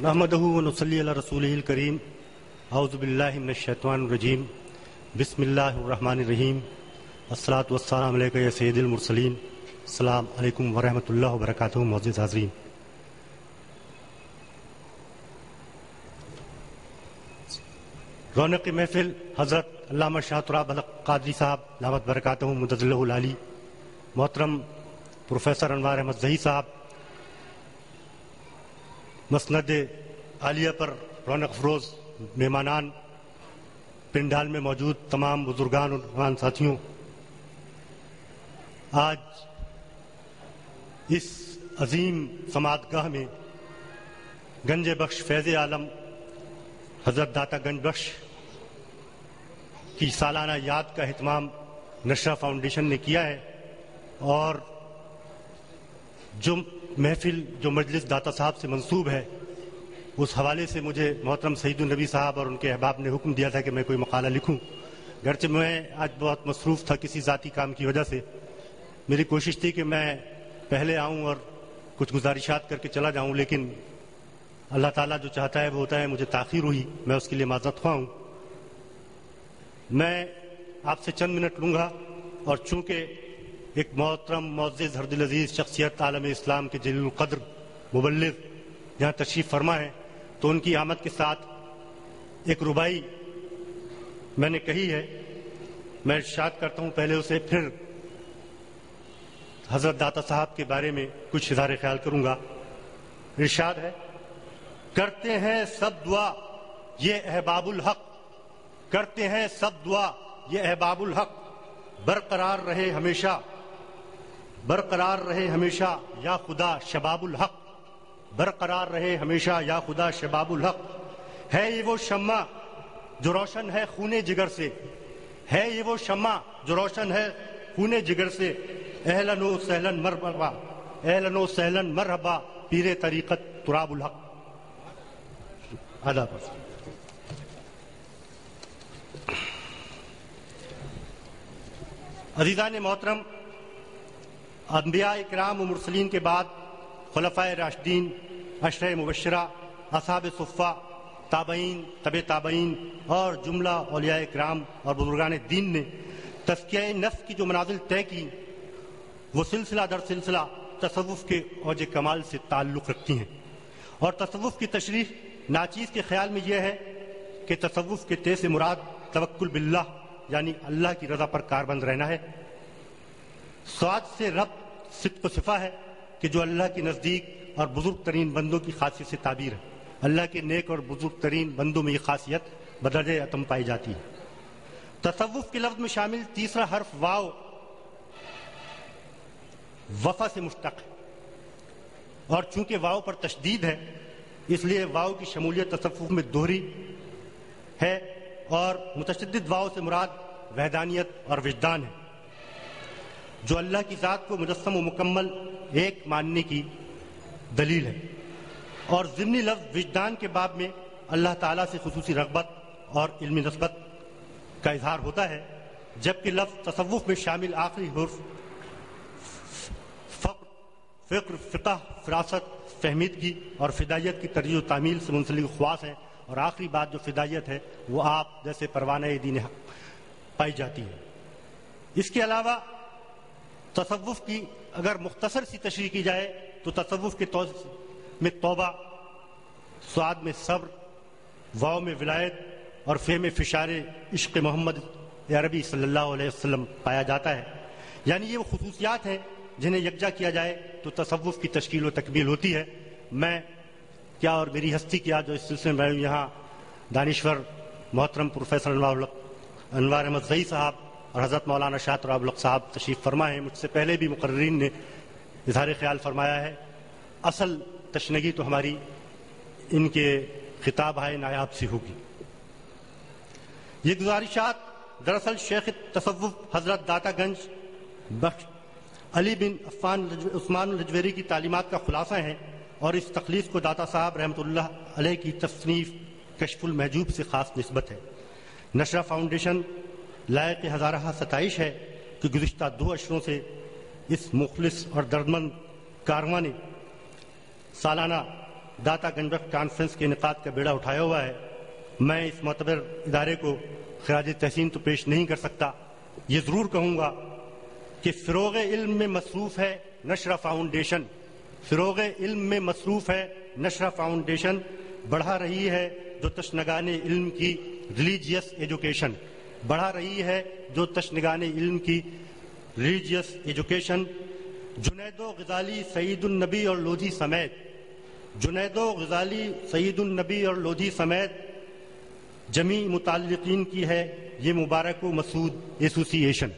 نحمدہ و نصلی علی رسولہ الکریم اعوذ باللہ من الشیطان الرجیم بسم اللہ الرحمن الرحیم الصلاۃ والسلام علیکہ یا سید المرسلین السلام علیکم ورحمۃ اللہ وبرکاتہ. معزز حاضرین، رونق محفل حضرت علامہ شاہ تراب حلق قادری صاحب دامت برکاتہ مدد اللہ العالی، محترم پروفیسر انوار احمد زہی صاحب، مسند عالیہ پر رونق افروز مہمانان، پنڈال میں موجود تمام بزرگان اور جوان ساتھیوں، آج اس عظیم سماعت گاہ میں گنج بخش فیض عالم حضرت داتا گنج بخش کی سالانہ یاد کا اہتمام نشرہ فاؤنڈیشن نے کیا ہے، اور جو محفل جو مجلس داتا صاحب سے منسوب ہے اس حوالے سے مجھے محترم سعید النبی صاحب اور ان کے احباب نے حکم دیا تھا کہ میں کوئی مقالہ لکھوں. گرچہ میں آج بہت مصروف تھا کسی ذاتی کام کی وجہ سے، میری کوشش تھی کہ میں پہلے آؤں اور کچھ گزارشات کر کے چلا جاؤں، لیکن اللہ تعالیٰ جو چاہتا ہے وہ ہوتا ہے. مجھے تاخیر ہوئی، میں اس کے لیے معذرت خواہ ہوں. میں آپ سے چند منٹ لوں گا، اور چونکہ ایک محترم معزز ہر دل عزیز شخصیت عالم اسلام کے جلیل القدر مبلغ یہاں تشریف فرما ہے، تو ان کی آمد کے ساتھ ایک ربائی میں نے کہی ہے، میں ارشاد کرتا ہوں پہلے اسے، پھر حضرت داتا صاحب کے بارے میں کچھ اظہار خیال کروں گا. ارشاد ہے: کرتے ہیں سب دعا یہ احباب الحق، کرتے ہیں سب دعا یہ احباب الحق، برقرار رہے ہمیشہ، برقرار رہے ہمیشہ یا خدا شباب الحق، برقرار رہے ہمیشہ یا خدا شباب الحق. ہے یہ وہ شمع جو روشن ہے خون جگر سے، ہے یہ وہ شمع جو روشن ہے خون جگر سے. اہلاً و سہلاً مرحبا، اہلاً و سہلاً مرحبا پیر طریقت تراب الحق. آداب. عزیزان محترم، انبیاء اکرام و مرسلین کے بعد خلفائے راشدین، عشرہ مبشرہ، اصحاب صفہ، تابعین، تبع تابعین اور جملہ اولیاء اکرام اور بزرگان دین نے تزکیہ نفس کی جو منازل طے کی، وہ سلسلہ در سلسلہ تصوف کے اوج کمال سے تعلق رکھتی ہیں. اور تصوف کی تشریح ناچیز کے خیال میں یہ ہے کہ تصوف کے طے سے مراد توکل باللہ یعنی اللہ کی رضا پر کاربند رہنا ہے. سعاد سے رب صدق و صفا ہے کہ جو اللہ کے نزدیک اور بزرگ ترین بندوں کی خاصیت سے تعبیر ہے. اللہ کے نیک اور بزرگ ترین بندوں میں یہ خاصیت بدرجہ اتم پائی جاتی ہے. تصوف کے لفظ میں شامل تیسرا حرف واو وفا سے مشتق ہے، اور چونکہ واو پر تشدید ہے اس لیے واو کی شمولیت تصوف میں دوہری ہے، اور متشدد واو سے مراد وحدانیت اور وجدان ہے، جو اللہ کی ذات کو مجسم و مکمل ایک ماننے کی دلیل ہے. اور ضمنی لفظ وجدان کے باب میں اللہ تعالیٰ سے خصوصی رغبت اور علمی نسبت کا اظہار ہوتا ہے، جبکہ لفظ تصوف میں شامل آخری حرف فقر، فقہ، فراست، فہمیدگی اور فدائیت کی ترجیح و تعمیل سے منسلک خواص ہے، اور آخری بات جو فدائیت ہے وہ آپ جیسے پروانہ دین حق پائی جاتی ہے. اس کے علاوہ تصوف کی اگر مختصر سی تشریح کی جائے تو تصوف کے میں توبہ، سعاد میں صبر، واو میں ولایت اور فے میں فشار عشق محمد عربی صلی اللہ علیہ وسلم پایا جاتا ہے. یعنی یہ وہ خصوصیات ہیں جنہیں یکجا کیا جائے تو تصوف کی تشکیل و تکمیل ہوتی ہے. میں کیا اور میری ہستی کیا جو اس سلسلے میں یہاں دانشور محترم پروفیسر انوار احمد زئی صاحب اور حضرت مولانا شاہ تراب حلق صاحب تشریف فرما ہیں. مجھ سے پہلے بھی مقررین نے اظہار خیال فرمایا ہے. اصل تشنگی تو ہماری ان کے خطاب ہائے نایاب سے ہوگی. یہ گزارشات دراصل شیخ تصوف حضرت داتا گنج بخش علی بن عثمان الحجویری کی تعلیمات کا خلاصہ ہیں، اور اس تخلیص کو داتا صاحب رحمۃ اللہ علیہ کی تصنیف کشف المحجوب سے خاص نسبت ہے. نشرہ فاؤنڈیشن لائق ہزارہ ستائش ہے کہ گزشتہ 2 اشروں سے اس مخلص اور دردمند کارواں نے سالانہ داتا گنجبخش کانفرنس کے انعقاد کا بیڑا اٹھایا ہوا ہے، میں اس معتبر ادارے کو خراج تحسین تو پیش نہیں کر سکتا، یہ ضرور کہوں گا کہ فروغ علم میں مصروف ہے نشرہ فاؤنڈیشن، فروغ علم میں مصروف ہے نشرہ فاؤنڈیشن، بڑھا رہی ہے جو تشنگان علم کی ریلیجیس ایجوکیشن، بڑھا رہی ہے جو تشنگان علم کی ریلیجیس ایجوکیشن۔ جنید و غزالی، سعید النبی اور لودھی سمیت، جنید و غزالی، سعید النبی اور لودھی سمیت جمیع متعلقین کی ہے یہ مبارک و مسعود ایسوسی ایشن۔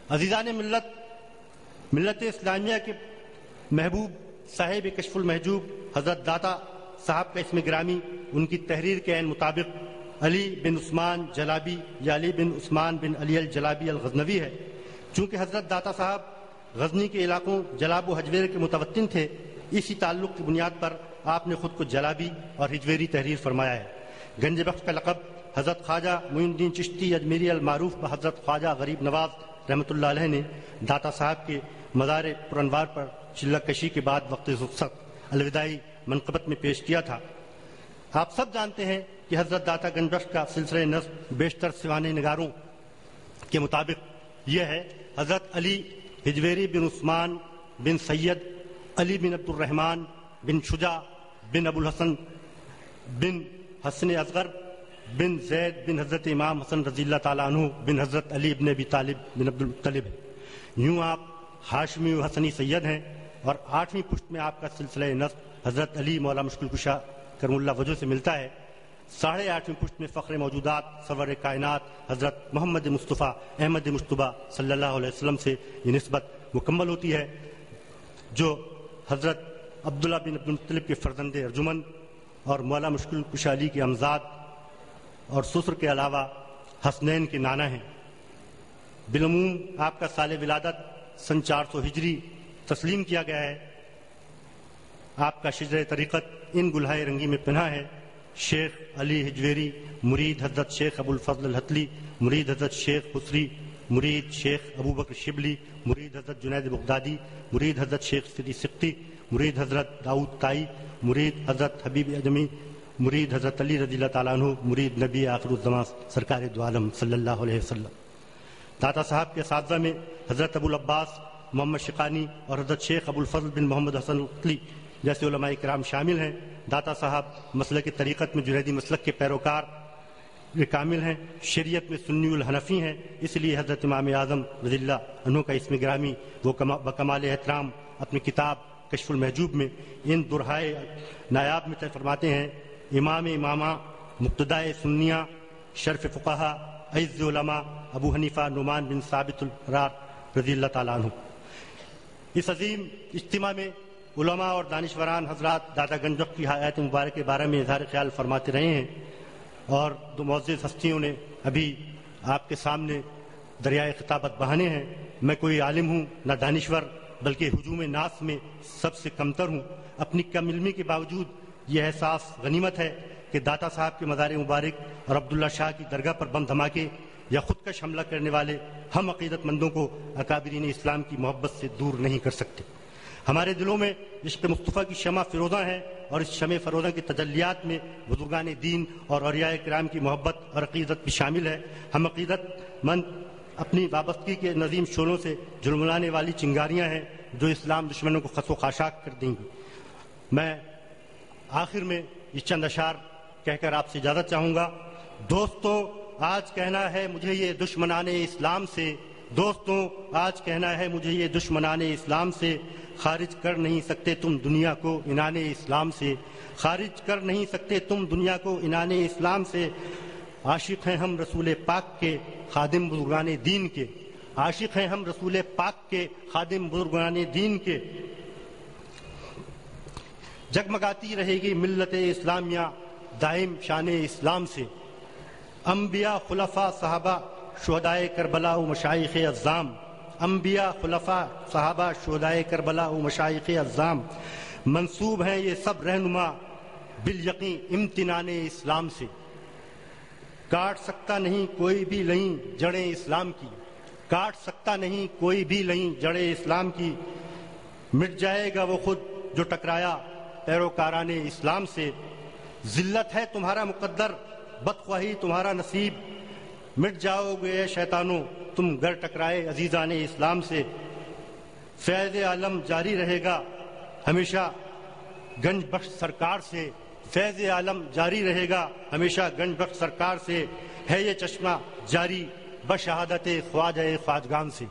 عزیزان ملت اسلامیہ کے محبوب صاحب کشف المحجوب حضرت داتا صاحب کا اسم گرامی ان کی تحریر کے عین مطابق علی بن عثمان جلابی یا علی بن عثمان بن علی الجلابی الغزنوی ہے۔ چونکہ حضرت داتا صاحب غزنی کے علاقوں جلاب و حجویر کے متوطن تھے، اسی تعلق کی بنیاد پر آپ نے خود کو جلابی اور حجویری تحریر فرمایا ہے۔ گنج بخش کا لقب حضرت خواجہ معین الدین چشتی اجمیری المعروف بحضرت خواجہ غریب نواز رحمۃ اللہ علیہ نے داتا صاحب کے مزار پرانوار پر چلہ کشی کے بعد وقت رخصت الوداعی منقبت میں پیش کیا تھا۔ آپ سب جانتے ہیں کہ حضرت داتا گنج بخش کا سلسلہ نسب بیشتر سوانے نگاروں کے مطابق یہ ہے: حضرت علی حجویری بن عثمان بن سید علی بن عبد الرحمن بن شجاع بن ابو الحسن بن حسن اصغر بن زید بن حضرت امام حسن رضی اللہ تعالیٰ عنہ بن حضرت علی بن ابی طالب بن عبد المطلب ہے۔ یوں آپ ہاشمی و حسنی سید ہیں، اور 8ویں پشت میں آپ کا سلسلہ نسب حضرت علی مولا مشکل کشا کرم اللہ وجہ سے ملتا ہے۔ 8.5ویں پشت میں فخر موجودات سرور کائنات حضرت محمد مصطفیٰ احمد مجتبیٰ صلی اللہ علیہ وسلم سے یہ نسبت مکمل ہوتی ہے، جو حضرت عبداللہ بن عبد المطلب کے فرزند ارجمن اور مولا مشکل کشا علی کے امزاد اور سسر کے علاوہ حسنین کے نانا ہیں۔ بالعموم آپ کا سال ولادت سن 400 ہجری تسلیم کیا گیا ہے۔ آپ کا شجرہ طریقت ان گلہائے رنگی میں پنہا ہے: شیخ علی حجویری، مرید حضرت شیخ ابو الفضل الحتلی، مرید حضرت شیخ خسری، مرید شیخ ابو بکر شبلی، مرید حضرت جنید بغدادی، مرید حضرت شیخ سری سقطی، مرید حضرت داؤد تائی، مرید حضرت حبیب اجمی، مرید حضرت علی رضی اللہ تعالیٰ عنہ، مرید نبی آخر الزمان سرکار دو عالم صلی اللہ علیہ وسلم۔ داتا صاحب کے اساتذہ میں حضرت ابو العباس محمد شقانی اور حضرت شیخ ابو الفضل بن محمد حسن القلی جیسے علماء کرام شامل ہیں۔ داتا صاحب مسلک طریقت میں جنیدی مسلک کے پیروکار کامل ہیں، شریعت میں سنی الحنفی ہیں، اس لیے حضرت امام اعظم رضی اللہ عنہ کا اسم گرامی وہ بکمال احترام اپنی کتاب کشف المحجوب میں ان درہائے نایاب میں طے فرماتے ہیں: امام امامہ، مقتدائے سنیہ، شرف فقہا، عز علماء ابو حنیفہ نعمان بن ثابت القرار رضی اللہ تعالیٰ عنہ۔ اس عظیم اجتماع میں علماء اور دانشوران حضرات داتا گنج بخش کی حیات مبارک کے بارے میں اظہار خیال فرماتے رہے ہیں، اور دو معزز ہستیوں نے ابھی آپ کے سامنے دریائے خطابت بہانے ہیں۔ میں کوئی عالم ہوں نہ دانشور، بلکہ ہجوم ناس میں سب سے کمتر ہوں۔ اپنی کم علمی کے باوجود یہ احساس غنیمت ہے کہ داتا صاحب کے مزار مبارک اور عبداللہ شاہ کی درگاہ پر بم دھماکے یا خودکش حملہ کرنے والے ہم عقیدت مندوں کو اکابرین اسلام کی محبت سے دور نہیں کر سکتے۔ ہمارے دلوں میں عشق مصطفیٰ کی شمع فروزاں ہے، اور اس شمع فروزاں کی تجلیات میں بزرگان دین اور اولیاء کرام کی محبت اور عقیدت بھی شامل ہے۔ ہم عقیدت مند اپنی وابستگی کے نظیم شعلوں سے جھلملانے والی چنگاریاں ہیں جو اسلام دشمنوں کو خس و خاشاک کر دیں گی۔ میں آخر میں یہ چند اشعار کہہ کر آپ سے اجازت چاہوں گا۔ دوستوں آج کہنا ہے مجھے یہ دشمنان اسلام سے، دوستوں آج کہنا ہے مجھے یہ دشمنان اسلام سے، خارج کر نہیں سکتے تم دنیا کو عنان اسلام سے، خارج کر نہیں سکتے تم دنیا کو عنان اسلام سے۔ عاشق ہیں ہم رسول پاک کے خادم بزرگان دین کے، عاشق ہیں ہم رسول پاک کے خادم بزرگان دین کے۔ جگمگاتی رہے گی ملت اسلامیہ دائم شان اسلام سے، انبیاء خلفاء صحابہ شہدائے کربلا و مشائخ اعظام، انبیاء خلفاء صحابہ شہدائے کربلا و مشائخ اعظام، منسوب ہیں یہ سب رہنما بالیقین امتنان اسلام سے۔ کاٹ سکتا نہیں کوئی بھی لئیں جڑیں اسلام کی، کاٹ سکتا نہیں کوئی بھی لئیں جڑیں اسلام کی، مٹ جائے گا وہ خود جو ٹکرایا پیروکاران اسلام سے، ذلت ہے تمہارا مقدر، بدخواہی تمہارا نصیب، مٹ جاؤ گے شیطانوں تم گر ٹکرائے عزیزان اسلام سے۔ فیض عالم جاری رہے گا ہمیشہ گنج بخش سرکار سے، فیض عالم جاری رہے گا ہمیشہ گنج بخش سرکار سے، ہے یہ چشمہ جاری بشہادت خواجہ خواجگان سے۔